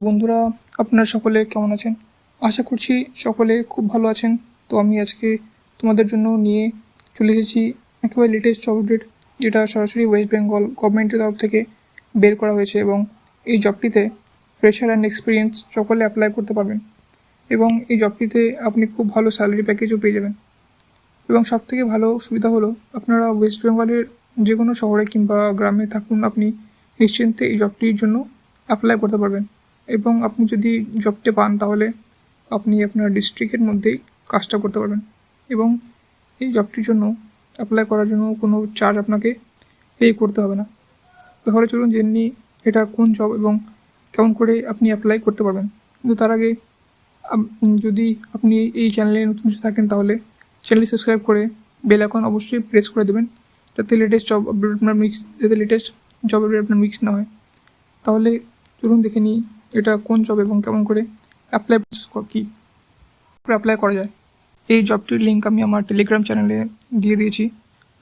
বন্ধুরা, আপনারা সকলে কেমন আছেন? আশা করছি সকলে খুব ভালো আছেন। তো আমি আজকে তোমাদের জন্য নিয়ে চলে এসেছি একেবারে লেটেস্ট জব আপডেট, যেটা সরাসরি ওয়েস্ট বেঙ্গল গভর্নমেন্টের তরফ থেকে বের করা হয়েছে। এবং এই জবটিতে ফ্রেশার অ্যান্ড এক্সপিরিয়েন্স সকলে অ্যাপ্লাই করতে পারবেন। এবং এই জবটিতে আপনি খুব ভালো স্যালারি প্যাকেজও পেয়ে যাবেন। এবং সবথেকে ভালো সুবিধা হলো, আপনারা ওয়েস্ট বেঙ্গলের যে কোনো শহরে কিংবা গ্রামে থাকুন, আপনি নিশ্চিন্তে এই জবটির জন্য অ্যাপ্লাই করতে পারবেন। এবং আপনি যদি জবটি পান, তাহলে আপনি আপনার ডিস্ট্রিক্টের মধ্যেই কাজটা করতে পারবেন। এবং এই জবটির জন্য অ্যাপ্লাই করার জন্য কোনো চার্জ আপনাকে পে করতে হবে না। তাহলে চলুন জেনে নিই এটা কোন জব এবং কেমন করে আপনি অ্যাপ্লাই করতে পারবেন। কিন্তু তার আগে যদি আপনি এই চ্যানেলে নতুন এসে থাকেন, তাহলে চ্যানেলটি সাবস্ক্রাইব করে বেল আইকন অবশ্যই প্রেস করে দেবেন, যাতে লেটেস্ট জব আপডেট আপনার মিক্স না হয়। তাহলে চলুন দেখে নিই এটা কোন জব এবং কেমন করে অ্যাপ্লাই অ্যাপ্লাই করা যায়। এই জবটির লিঙ্ক আমি আমার টেলিগ্রাম চ্যানেলে দিয়ে দিয়েছি।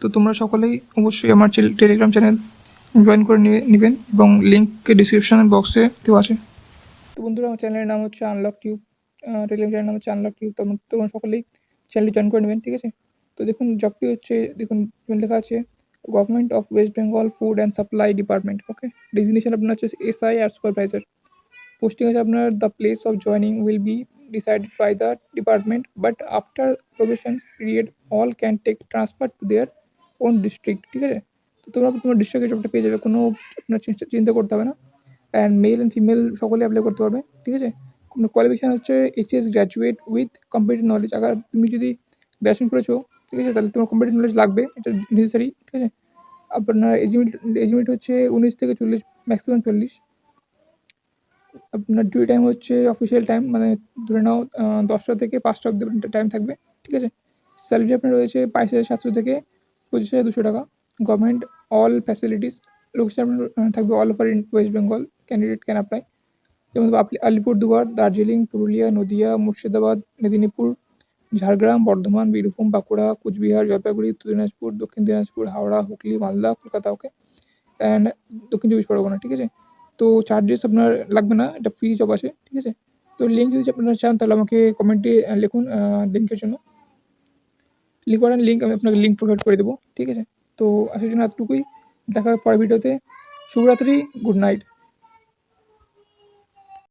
তো তোমরা সকলেই অবশ্যই আমার টেলিগ্রাম চ্যানেল জয়েন করে নেবেন এবং লিঙ্ক ডিসক্রিপশন বক্সে দেওয়া আছে। তো বন্ধুরা, আমার চ্যানেলের নাম হচ্ছে আনলক টিউব, টেলিগ্রাম চ্যানেল নাম হচ্ছে আনলক টিউব। তোমরা সকলেই চ্যানেলটি জয়েন করে নেবেন, ঠিক আছে? তো দেখুন, জবটি হচ্ছে, দেখুন লেখা আছে government of West Bengal food and supply department. Okay, designation আপনার হচ্ছে এসআই আর সুপারভাইজার। পোস্টিং আছে আপনার, the place of joining will be decided by the department, but after probation period all can take transfer to their own district. ঠিক আছে? তো তোমার ডিস্ট্রিক্টে জবটা পেয়ে যাবে, কোনো আপনার চিন্তা করতে হবে না। অ্যান্ড মেল অ্যান্ড ফিমেল সকলে অ্যাপ্লাই করতে পারবে, ঠিক আছে? কোয়ালিফিকেশান হচ্ছে HS graduate with computer knowledge. আবার তুমি যদি গ্র্যাজুয়েশন করেছো, ঠিক আছে, তাহলে তোমার কম্পিউটার নলেজ লাগবে, এটা নেসেসারি, ঠিক আছে? আপনার এজ লিমিট হচ্ছে 19 থেকে 40, ম্যাক্সিমাম 40। আপনার ডিউটি টাইম হচ্ছে অফিসিয়াল টাইম, মানে ধরে নাও 10টা থেকে 5টা অব্দি টাইম থাকবে, ঠিক আছে? স্যালারি আপনার রয়েছে 22,700 থেকে 25,200 টাকা। গভর্নমেন্ট অল ফ্যাসিলিটিস, লোকেশন আপনার থাকবে all over in West Bengal. Candidate can apply, যেমন আলিপুরদুয়ার, দার্জিলিং, পুরুলিয়া, নদিয়া, মুর্শিদাবাদ, মেদিনীপুর, ঝাড়গ্রাম, বর্ধমান, বীরভূম, বাঁকুড়া, কুচবিহার, জলপাইগুড়ি, উত্তর দিনাজপুর, দক্ষিণ দিনাজপুর, হাওড়া, হুগলি, মালদা, কলকাতা। ওকে, অ্যান্ড দক্ষিণ চব্বিশ পরগনা, ঠিক আছে? তো চার্জেস আপনার লাগবে না, এটা ফ্রি জব আছে, ঠিক আছে? তো লিঙ্ক যদি আপনারা চান, তাহলে আমাকে কমেন্টে লিখুন লিঙ্কের জন্য। লিঙ্ক আমি আপনাকে লিঙ্ক প্রোভাইড করে দেবো, ঠিক আছে? তো আসার জন্য এতটুকুই, দেখা হবে পরের ভিডিওতে। শুভরাত্রি, গুড নাইট।